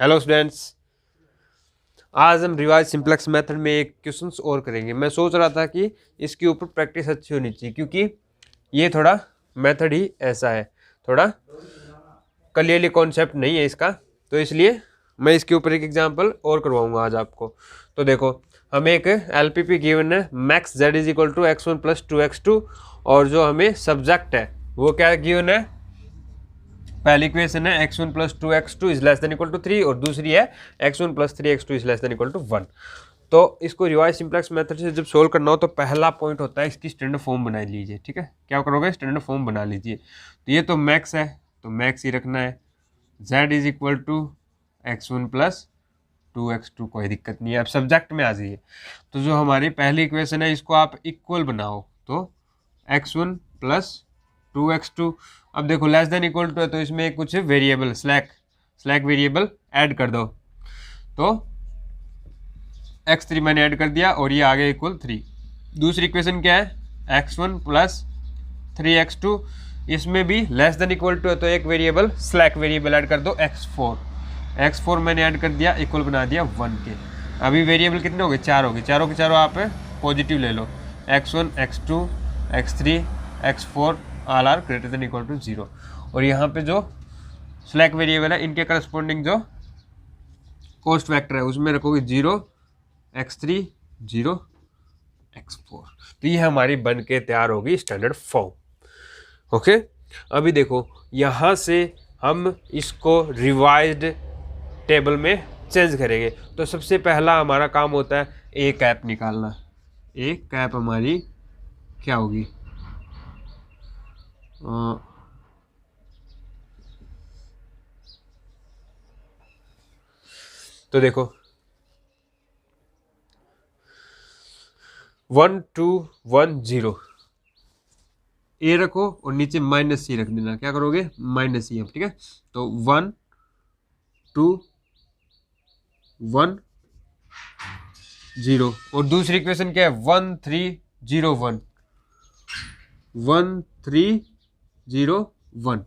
Hello students, आज हम revise simplex method में एक क्वेश्चन और करेंगे। मैं सोच रहा था कि इसके ऊपर प्रैक्टिस अच्छी होनी चाहिए क्योंकि ये थोड़ा मेथड ही ऐसा है, थोड़ा क्लियरली कॉन्सेप्ट नहीं है इसका, तो इसलिए मैं इसके ऊपर एक एग्जांपल और करवाऊंगा आज आपको। तो देखो, हमें एक एलपीपी गिवन है max Z is equal to x1 plus 2x2 और जो हमें सब्जेक्ट है वो क्या गिवन है। पहली इक्वेशन है x1 plus 2x2 is less than equal to 3 और दूसरी है x1 plus 3x2 is less than equal to 1। तो इसको रिवाइज सिंप्लेक्स मेथड से जब सोल्व करना हो तो पहला पॉइंट होता है इसकी स्टैंडर्ड फॉर्म बना लीजिए। ठीक है, क्या करोगे, स्टैंडर्ड फॉर्म बना लीजिए। तो ये तो मैक्स है तो मैक्स ही रखना है, z is equal to x1 plus 2x2, कोई दिक्कत नहीं है। अब सब्जेक्ट में आ जाइए, तो जो हमारी पहली इक्वेशन है इसको आप इक्वल बनाओ, तो x1 प्लस 2x2। अब देखो लेस देन इक्वल टू है तो इसमें कुछ वेरिएबल स्लैक वेरिएबल ऐड कर दो, तो x3 मैंने ऐड कर दिया और ये आ गया इक्वल 3। दूसरी इक्वेशन क्या है, x1 प्लस 3x2, इसमें भी लेस देन इक्वल टू है तो एक वेरिएबल स्लैक वेरिएबल ऐड कर दो x4 मैंने ऐड कर दिया, इक्वल बना दिया 1 के। अभी वेरिएबल कितने हो गए, 4 हो गए, चारों के चारों आप पॉजिटिव ले लो, x1 x2 x3 x4 all are greater than equal to 0। और यहाँ पे जो स्लैक वेरिएबल है इनके करस्पॉन्डिंग जो कॉस्ट वेक्टर है उसमें रखोगे 0 x3 0 x4। तो ये हमारी बन के तैयार होगी स्टैंडर्ड फॉर्म। ओके, अभी देखो यहाँ से हम इसको रिवाइज्ड टेबल में चेंज करेंगे। तो सबसे पहला हमारा काम होता है ए कैप निकालना। ए कैप हमारी क्या होगी, तो देखो 1 2 1 0 ए रखो और नीचे माइनस सी रख देना। क्या करोगे, माइनस सी। ठीक है, तो 1 2 1 0 और दूसरी इक्वेशन क्या है 1 3 0 1 1 3 0 1।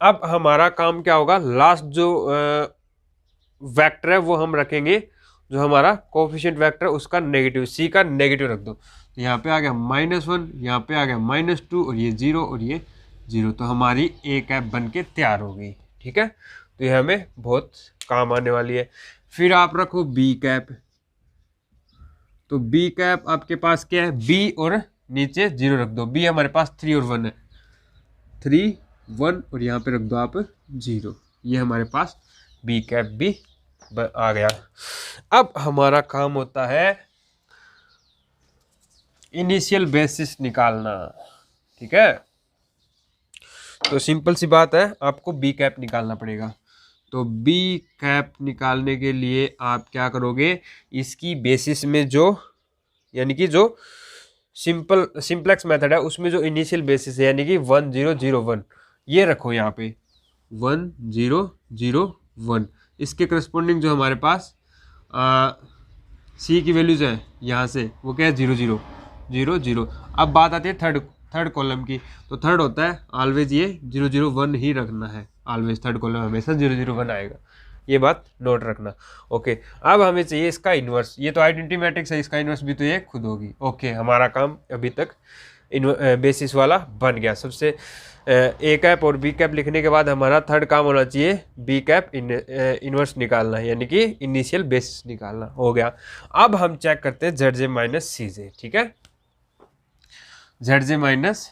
अब हमारा काम क्या होगा, लास्ट जो वेक्टर है वो हम रखेंगे, जो हमारा कोफिशिएंट वेक्टर उसका नेगेटिव, सी का नेगेटिव रख दो। तो यहाँ पे आ गया -1, यहाँ पे आ गया -2 और ये 0 और ये 0। तो हमारी ए कैप बन के तैयार हो गई। ठीक है, तो ये हमें बहुत काम आने वाली है। फिर आप रखो बी कैप। तो बी कैप आपके पास क्या है, बी और नीचे 0 रख दो। बी हमारे पास 3 और 1 है, 3 1 और यहाँ पे रख दो आप 0। ये हमारे पास बी कैप भी आ गया। अब हमारा काम होता है इनिशियल बेसिस निकालना। ठीक है, तो सिंपल सी बात है, आपको बी कैप निकालना पड़ेगा। तो बी कैप निकालने के लिए आप क्या करोगे, इसकी बेसिस में जो यानी कि जो सिंप्लेक्स मेथड है उसमें जो इनिशियल बेसिस है यानी कि 1 0 0 1 ये रखो यहाँ पे 1 0 0 1। इसके करस्पॉन्डिंग जो हमारे पास सी की वैल्यूज है यहाँ से वो क्या है 0 0 0 0। अब बात आती है थर्ड कॉलम की। तो थर्ड होता है ऑलवेज ये 0 0 1 ही रखना है, ऑलवेज थर्ड कॉलम हमेशा 0 0 1 आएगा, ये बात नोट रखना। ओके, अब हमें चाहिए इसका इन्वर्स। ये तो आइडेंटिटी मैट्रिक्स है, इसका इन्वर्स भी तो ये खुद होगी। ओके, हमारा काम अभी तक बेसिस वाला बन गया। सबसे ए कैप और बी कैप लिखने के बाद हमारा थर्ड काम होना चाहिए बी कैप इन्वर्स निकालना है, यानी कि इनिशियल बेसिस निकालना। हो गया। अब हम चेक करते हैं जेड जे माइनस सी जे। ठीक है, जेड जे माइनस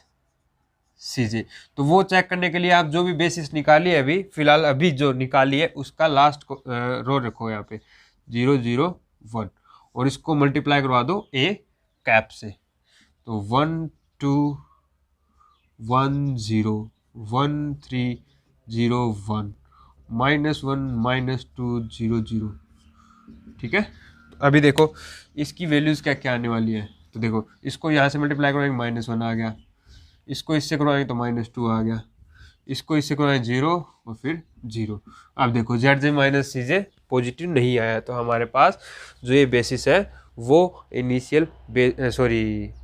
सी जे, तो वो चेक करने के लिए आप जो भी बेसिस निकाली है अभी फिलहाल अभी जो निकाली है उसका लास्ट रो रखो यहाँ पे 0 0 1 और इसको मल्टीप्लाई करवा दो ए कैप से। तो 1 2 1 0 1 3 0 1 -1 -2 0 0। ठीक है, अभी देखो इसकी वैल्यूज क्या क्या आने वाली है। तो देखो इसको यहाँ से मल्टीप्लाई करोगे -1 आ गया, इसको इससे करवाएंगे तो -2 आ गया, इसको इससे करवाएंगे 0 और फिर 0। अब देखो जेड जे माइनस सी जे पॉजिटिव नहीं आया, तो हमारे पास जो ये बेसिस है वो इनिशियल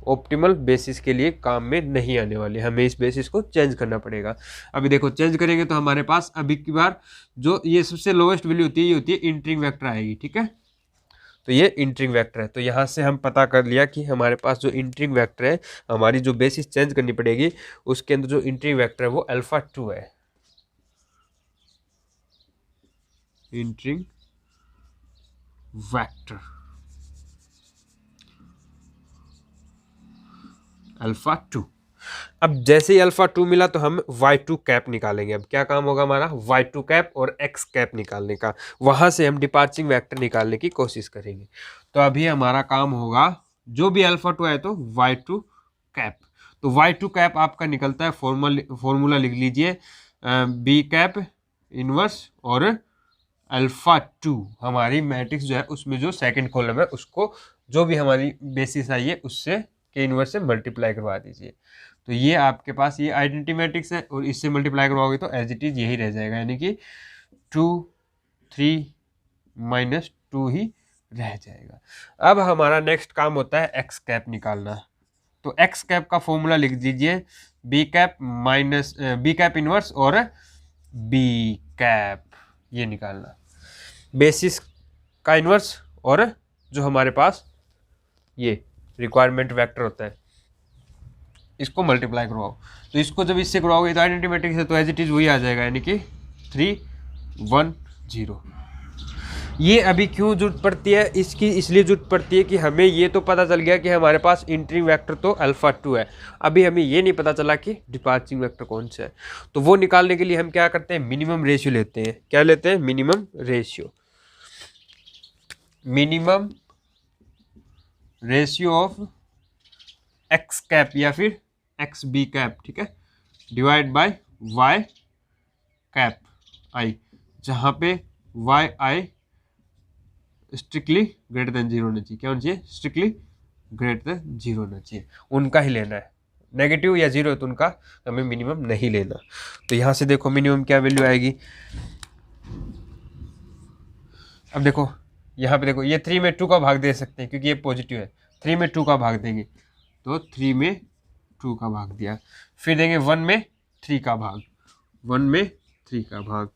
ऑप्टिमल बेसिस के लिए काम में नहीं आने वाले, हमें इस बेसिस को चेंज करना पड़ेगा। अभी देखो चेंज करेंगे तो हमारे पास अभी की बार जो ये सबसे लोएस्ट वैल्यू होती है ये होती है इंटरिंग वेक्टर आएगी, ठीक है। तो ये इंटरिंग वेक्टर है, तो यहाँ से हम पता कर लिया कि हमारे पास जो इंटरिंग वेक्टर है, हमारी जो बेसिस चेंज करनी पड़ेगी उसके अंदर जो इंटरिंग वेक्टर है वो अल्फा 2 है। Entering vector alpha 2। अब जैसे ही अल्फा 2 मिला तो हम y2 कैप निकालेंगे। अब क्या काम होगा हमारा, y2 कैप और x कैप निकालने का, वहां से हम डिपार्चिंग वेक्टर निकालने की कोशिश करेंगे। तो अभी हमारा काम होगा जो भी अल्फा 2 आए तो y2 कैप। तो y2 कैप आपका निकलता है, फॉर्मूला लिख लीजिए, b कैप इनवर्स और अल्फा 2 हमारी मैट्रिक्स जो है उसमें जो सेकंड कॉलम है उसको जो भी हमारी बेसिस आई है उससे के इनवर्स से मल्टीप्लाई करवा दीजिए। तो ये आपके पास ये आइडेंटिटी मैट्रिक्स है और इससे मल्टीप्लाई करवाओगे तो एज इट इज यही रह जाएगा, यानी कि 2 3 माइनस 2 ही रह जाएगा। अब हमारा नेक्स्ट काम होता है एक्स कैप निकालना। तो एक्स कैप का फॉर्मूला लिख दीजिए, B cap minus B cap inverse और बी कैप, ये निकालना बेसिस का इनवर्स और जो हमारे पास ये रिक्वायरमेंट वेक्टर होता है इसको मल्टीप्लाई करवाओ। तो इसको जब इससे करवाओगे तो आइडेंटिटी मैट्रिक्स है तो एज इट इज वही आ जाएगा, यानी कि 3 1 0। ये अभी क्यों जरूरत पड़ती है इसकी, इसलिए जरूरत पड़ती है कि हमें ये तो पता चल गया कि हमारे पास इंटरिंग वेक्टर तो अल्फा 2 है, अभी हमें ये नहीं पता चला कि डिपार्चिंग वेक्टर कौन सा है। तो वो निकालने के लिए हम क्या करते हैं, मिनिमम रेशियो लेते हैं। क्या लेते हैं, minimum ratio, minimum ratio of x cap या फिर एक्स बी कैप, ठीक है, divide by y cap i, जहाँ पे y i strictly greater than 0 होना चाहिए। क्या होना चाहिए, स्ट्रिक्टली ग्रेटर देन 0 होना चाहिए, उनका ही लेना है। नेगेटिव या 0 है तो उनका हमें मिनिमम नहीं लेना। तो यहाँ से देखो मिनिमम क्या वैल्यू आएगी। अब देखो यहाँ पे देखो, ये 3 में 2 का भाग दे सकते हैं क्योंकि ये पॉजिटिव है, 3 में 2 का भाग देंगे तो 3 में 2 का भाग दिया, फिर देंगे 1 में 3 का भाग, 1 में 3 का भाग,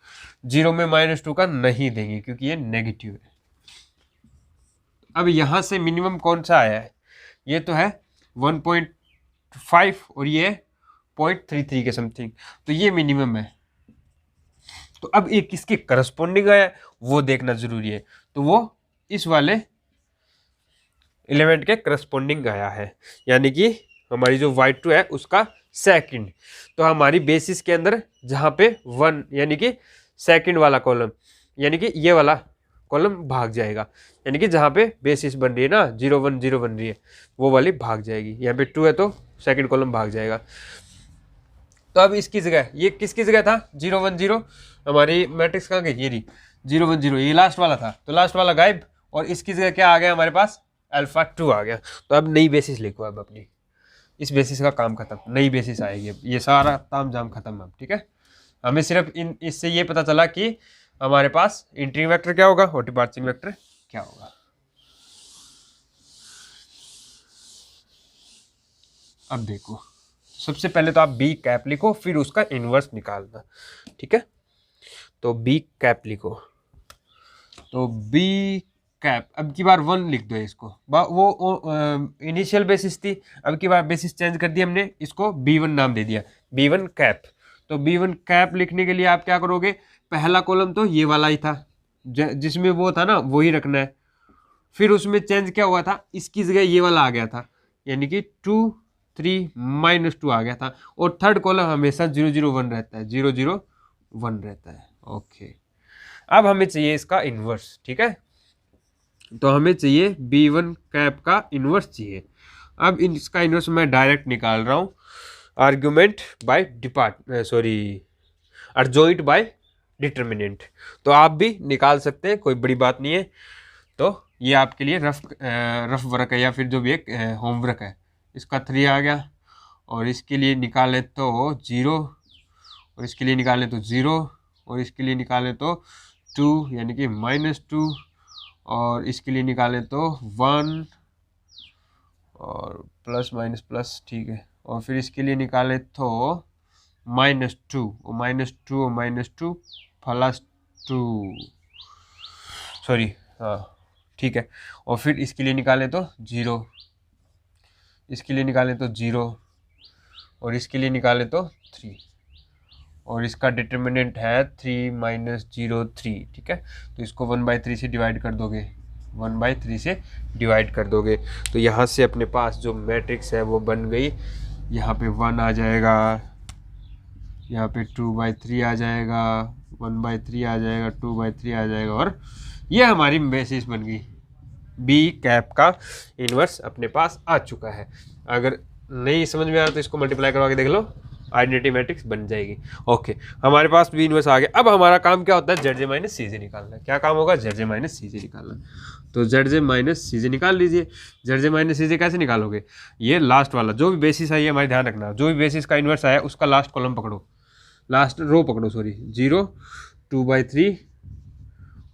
0 में -2 का नहीं देंगे क्योंकि ये नेगेटिव है। अब यहाँ से मिनिमम कौन सा आया है, ये तो है 1.5 और ये 0.33 के समथिंग, तो ये मिनिमम है। तो अब ये किसके करस्पॉन्डिंग आया वो देखना जरूरी है, तो वो इस वाले एलिमेंट के करस्पॉन्डिंग आया है, यानी कि हमारी जो y2 है उसका सेकंड। तो हमारी बेसिस के अंदर जहाँ पे 1 यानी कि सेकंड वाला कॉलम, यानी कि ये वाला कॉलम भाग जाएगा, यानी कि जहाँ पे बेसिस बन रही है ना 0 1 0 बन रही है वो वाली भाग जाएगी। यहाँ पे 2 है तो सेकंड कॉलम भाग जाएगा। तो अब इसकी जगह ये किसकी जगह था, 0 1 0, हमारी मैट्रिक्स कहाँ गई, ये रही 0 1 0, ये लास्ट वाला था तो लास्ट वाला गायब, और इसकी जगह क्या आ गया हमारे पास, अल्फा 2 आ गया। तो अब नई बेसिस लिखो, अब अपनी इस बेसिस का काम खत्म, नई बेसिस आएगी, अब ये सारा ताम झाम खत्म अब, ठीक है। हमें सिर्फ इससे ये पता चला कि हमारे पास इंटरिंग वेक्टर क्या होगा और डिपार्चिंग वेक्टर क्या होगा। अब देखो सबसे पहले तो आप बी कैप लिखो, फिर उसका इनवर्स निकालना, ठीक है। तो बी कैप लिखो, तो बी कैप अब की बार 1 लिख दो इसको, वो इनिशियल बेसिस थी, अब की बार बेसिस चेंज कर दी हमने, इसको B1 नाम दे दिया, B1 कैप। तो B1 कैप लिखने के लिए आप क्या करोगे, पहला कॉलम तो ये वाला ही था जिसमें वो था ना वही रखना है, फिर उसमें चेंज क्या हुआ था, इसकी जगह ये वाला आ गया था, यानी कि 2 3 -2 आ गया था, और थर्ड कॉलम हमेशा 0 0 1 रहता है, 0 0 1 रहता है। ओके, अब हमें चाहिए इसका इनवर्स, ठीक है। तो हमें चाहिए B1 कैप का इनवर्स चाहिए। अब इसका इनवर्स मैं डायरेक्ट निकाल रहा हूँ, argument bye adjoint bye determinant. तो आप भी निकाल सकते हैं, कोई बड़ी बात नहीं है। तो ये आपके लिए रफ वर्क है या फिर जो भी एक होमवर्क है। इसका 3 आ गया, और इसके लिए निकालें तो 0, और इसके लिए निकालें तो 0, और इसके लिए निकालें तो 2 यानी कि -2, और इसके लिए निकालें तो 1 और प्लस माइनस प्लस, ठीक है। और फिर इसके लिए निकालें तो -2 और -2 और -2 +2, सॉरी, हाँ ठीक है। और फिर इसके लिए निकालें तो 0, इसके लिए निकालें तो 0 और इसके लिए निकालें तो 3, और इसका डिटर्मिनेंट है 3 - 0 3, ठीक है। तो इसको 1/3 से डिवाइड कर दोगे, 1/3 से डिवाइड कर दोगे, तो यहाँ से अपने पास जो मैट्रिक्स है वो बन गई। यहाँ पे 1 आ जाएगा, यहाँ पे 2/3 आ जाएगा, 1/3 आ जाएगा, 2/3 आ जाएगा, और ये हमारी बेसिस बन गई। बी कैप का इन्वर्स अपने पास आ चुका है। अगर नहीं समझ में आ रहा तो इसको मल्टीप्लाई करवा के देख लो, आइडेंटिटी मैट्रिक्स बन जाएगी। ओके, हमारे पास बी इन्वर्स आ गया। अब हमारा काम क्या होता है, जेड जे माइनस सी जे निकालना है। क्या काम होगा, जेड जे माइनस सी जे निकालना। तो जेड जे माइनस सी जे निकाल लीजिए। जेड जे माइनस सी जे कैसे निकालोगे, ये लास्ट वाला जो भी बेसिस आई है, हमारे ध्यान रखना, जो भी बेसिस का इन्वर्स आया उसका लास्ट कॉलम पकड़ो, लास्ट रो पकड़ो, सॉरी, 0, 2/3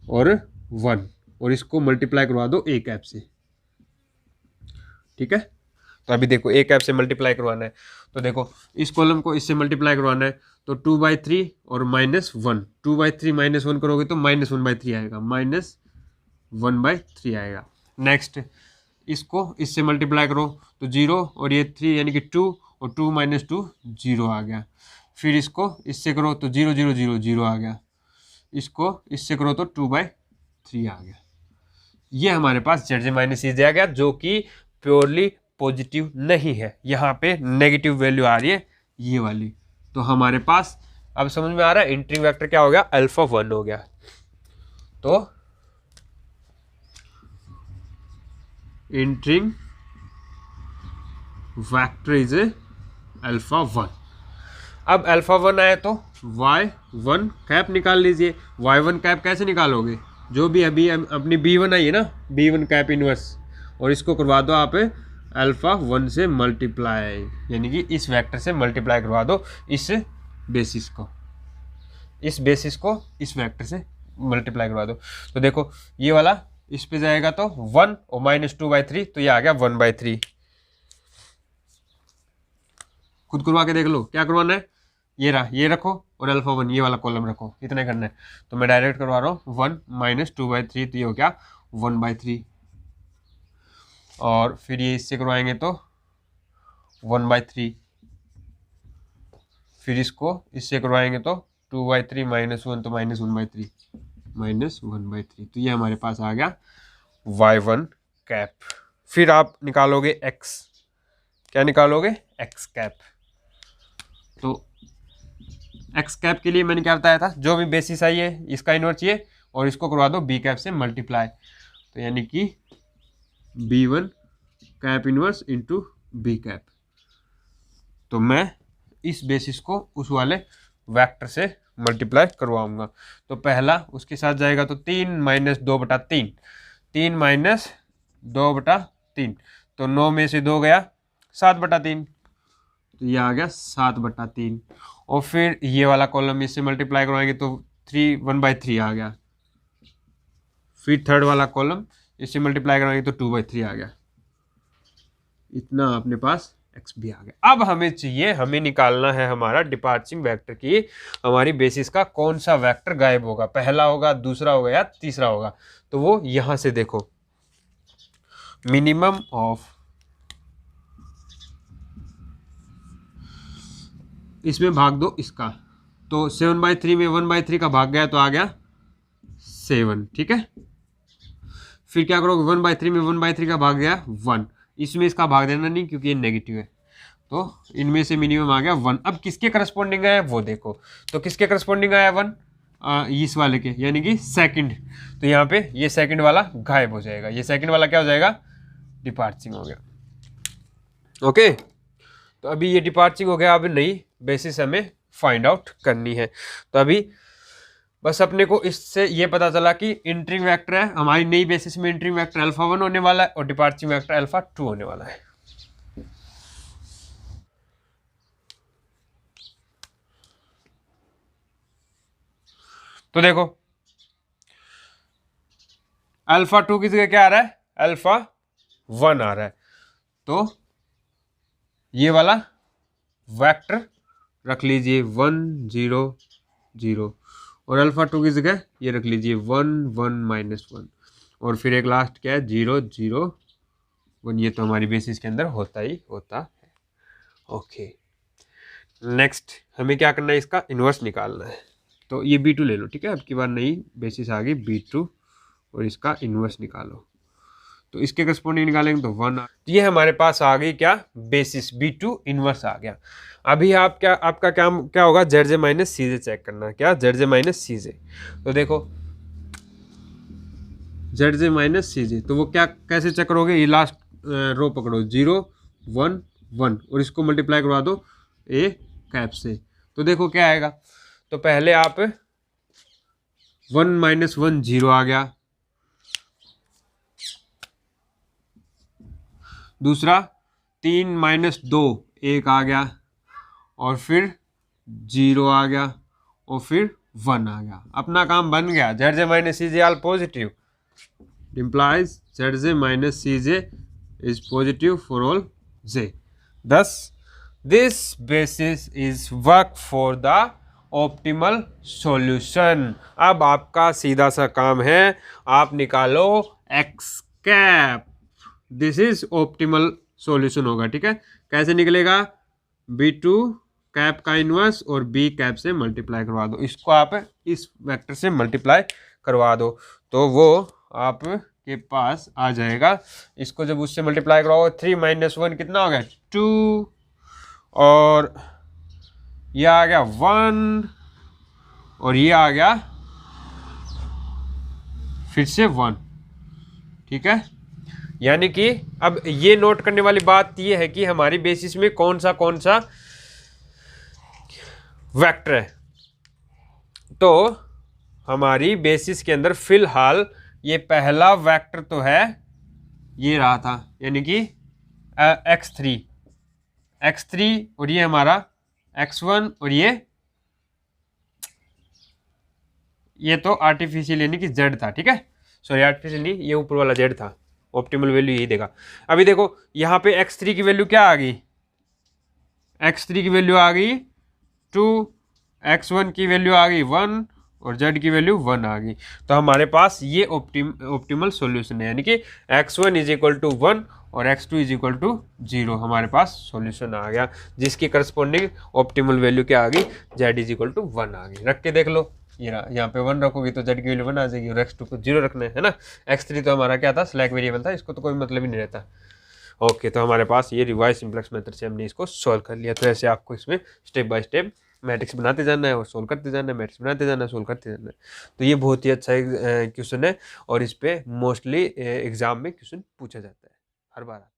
और 1, और इसको मल्टीप्लाई करवा दो ए कैप से, ठीक है। तो अभी देखो ए कैप से मल्टीप्लाई करवाना है, तो देखो इस कॉलम को इससे मल्टीप्लाई करवाना है, तो 2/3 और -1, 2/3 -1 करोगे तो -1/3 आएगा, -1/3 आएगा। नेक्स्ट इसको इससे मल्टीप्लाई करो तो 0 और ये 3 यानी कि 2, और 2 - 2 0 आ गया। फिर इसको इससे करो तो 0 0 0 0 आ गया, इसको इससे करो तो 2/3 आ गया। ये हमारे पास जेड जे माइनस सी जे आ गया, जो कि प्योरली पॉजिटिव नहीं है, यहाँ पे नेगेटिव वैल्यू आ रही है ये वाली। तो हमारे पास अब समझ में आ रहा है इंट्रिंग वेक्टर क्या हो गया, अल्फा 1 हो गया। तो इंट्रिंग वेक्टर इज अल्फा 1। अब अल्फा 1 आया तो y1 कैप निकाल लीजिए। y1 कैप कैसे निकालोगे, जो भी अभी अपनी b1 आई है ना, b1 कैप इनवर्स, और इसको करवा दो आप अल्फा 1 से मल्टीप्लाई, यानी कि इस वेक्टर से मल्टीप्लाई करवा दो इस बेसिस को, इस बेसिस को इस वेक्टर से मल्टीप्लाई करवा दो। तो देखो ये वाला इस पे जाएगा तो 1 और -2/3, तो ये आ गया 1/3। खुद करवा के देख लो क्या करवाना है, ये रहा, ये रखो और अल्फा 1 ये वाला कॉलम रखो, इतना करना है। तो मैं डायरेक्ट करवा रहा हूँ 1 - 2/3, तो ये हो गया 1/3, और फिर ये इससे करवाएंगे तो 1/3, फिर इसको इससे करवाएंगे तो 2/3 -1, तो -1/3, -1/3, तो ये हमारे पास आ गया y1 कैप। फिर आप निकालोगे x, क्या निकालोगे, x कैप। तो x कैप के लिए मैंने क्या बताया था, जो भी बेसिस आई है इसका इन्वर्स चाहिए, और इसको करवा दो b कैप से मल्टीप्लाई, तो यानी कि b1 cap inverse into b cap. तो मैं इस बेसिस को उस वाले वेक्टर से मल्टीप्लाई करवाऊंगा। तो पहला उसके साथ जाएगा तो 3 - 2/3, 3 - 2/3, तो 9 में से 2 गया 7/3, तो ये आ गया 7/3। और फिर ये वाला कॉलम इससे मल्टीप्लाई करवाएंगे तो 1/3 आ गया। फिर थर्ड वाला कॉलम इससे मल्टीप्लाई करवाएंगे तो 2/3 आ गया। इतना अपने पास x भी आ गया। अब हमें चाहिए, हमें निकालना है हमारा डिपार्चिंग वेक्टर की, हमारी बेसिस का कौन सा वेक्टर गायब होगा, पहला होगा, दूसरा होगा या तीसरा होगा। तो वो यहां से देखो, मिनिमम ऑफ, इसमें भाग दो इसका, तो 7/3 में 1/3 का भाग गया तो आ गया 7, ठीक है। फिर क्या करोगे, 1/3 में 1/3 का भाग गया 1, इसमें इसका भाग देना नहीं क्योंकि ये नेगेटिव है, तो इनमें से मिनिमम आ गया 1। अब किसके करस्पॉन्डिंग आया वो देखो, तो किसके करस्पॉन्डिंग आया 1, इस वाले के, यानी कि सेकंड। तो यहाँ पे ये सेकंड वाला गायब हो जाएगा, ये सेकंड वाला क्या हो जाएगा, डिपार्चिंग हो गया। ओके, तो अभी ये डिपार्चिंग हो गया। अब नई बेसिस हमें फाइंड आउट करनी है। तो अभी बस अपने को इससे ये पता चला कि इंट्रिंग वेक्टर है, हमारी नई बेसिस में इंट्रिंग वेक्टर अल्फा 1 होने वाला है और डिपार्चिंग वेक्टर अल्फा 2 होने वाला है। तो देखो अल्फा 2 की जगह क्या आ रहा है, अल्फा 1 आ रहा है, तो ये वाला वेक्टर रख लीजिए 1 0 0, और अल्फा 2 की जगह ये रख लीजिए 1 1 -1, और फिर एक लास्ट क्या है 0 0 1। ये तो हमारी बेसिस के अंदर होता ही होता है। ओके, नेक्स्ट हमें क्या करना है, इसका इन्वर्स निकालना है। तो ये B2 ले लो, ठीक है, अब की बार नई बेसिस आ गई B2, और इसका इन्वर्स निकालो। तो इसके करस्पॉन्डिंग निकालेंगे तो 1। तो ये हमारे पास आ गई क्या, बेसिस B2 इन्वर्स आ गया। अभी आपका क्या होगा, ZJ माइनस CJ चेक करना। क्या, ZJ माइनस CJ। तो देखो ZJ माइनस CJ, तो वो क्या कैसे चेक करोगे, ये लास्ट रो पकड़ो 0 1 1, और इसको मल्टीप्लाई करवा दो A कैप से, तो देखो क्या आएगा। तो पहले आप 1 -1 0 आ गया, दूसरा 3 -2 1 आ गया, और फिर 0 आ गया, और फिर 1 आ गया। अपना काम बन गया। ZJ minus CJ all positive implies ZJ minus CJ is positive for all J. Thus, this basis is work for the optimal solution. अब आपका सीधा सा काम है, आप निकालो x cap. This is optimal solution होगा, ठीक है। कैसे निकलेगा, B2 कैप का इनवर्स और B कैप से मल्टीप्लाई करवा दो, इसको आप इस वेक्टर से मल्टीप्लाई करवा दो, तो वो आपके पास आ जाएगा। इसको जब उससे मल्टीप्लाई करवाओगे 3 -1 कितना हो गया 2, और ये आ गया 1, और ये आ गया फिर से 1, ठीक है। यानी कि अब ये नोट करने वाली बात ये है कि हमारी बेसिस में कौन सा वेक्टर है। तो हमारी बेसिस के अंदर फिलहाल ये पहला वेक्टर तो है, ये रहा था, यानी कि x3, और ये हमारा x1, और ये तो आर्टिफिशियल यानी कि z था, ठीक है। सॉरी, आर्टिफिशियल नहीं, ये ऊपर वाला z था। ऑप्टिमल वैल्यू यही देगा। अभी देखो यहाँ पे x3 की वैल्यू क्या आ गई, x3 की वैल्यू आ गई 2, x1 की वैल्यू आ गई 1, और z की वैल्यू 1 आ गई। तो हमारे पास ये ऑप्टिमल सॉल्यूशन है, यानी कि x1 = 1 और x2 = 0। हमारे पास सॉल्यूशन आ गया, जिसकी करस्पॉन्डिंग ऑप्टिमल वैल्यू क्या आ गई, z = 1 आ गई। रख के देख लो, ये यहाँ पे 1 रखोगे तो z की वैल्यू 1 आ जाएगी, और x2 को 0 रखना है ना। x3 तो हमारा क्या था, स्लैक वेरिएबल था, इसको तो कोई मतलब ही नहीं रहता। ओके, तो हमारे पास ये रिवाइज सिंप्लेक्स मेथड से हमने इसको सॉल्व कर लिया। तो ऐसे आपको इसमें स्टेप बाय स्टेप मैट्रिक्स बनाते जाना है और सोल्व करते जाना है, मैट्रिक्स बनाते जाना है, सोल्व करते जाना है। तो ये बहुत ही अच्छा क्वेश्चन है, और इस पे मोस्टली एग्जाम में क्वेश्चन पूछा जाता है, हर बार आता है।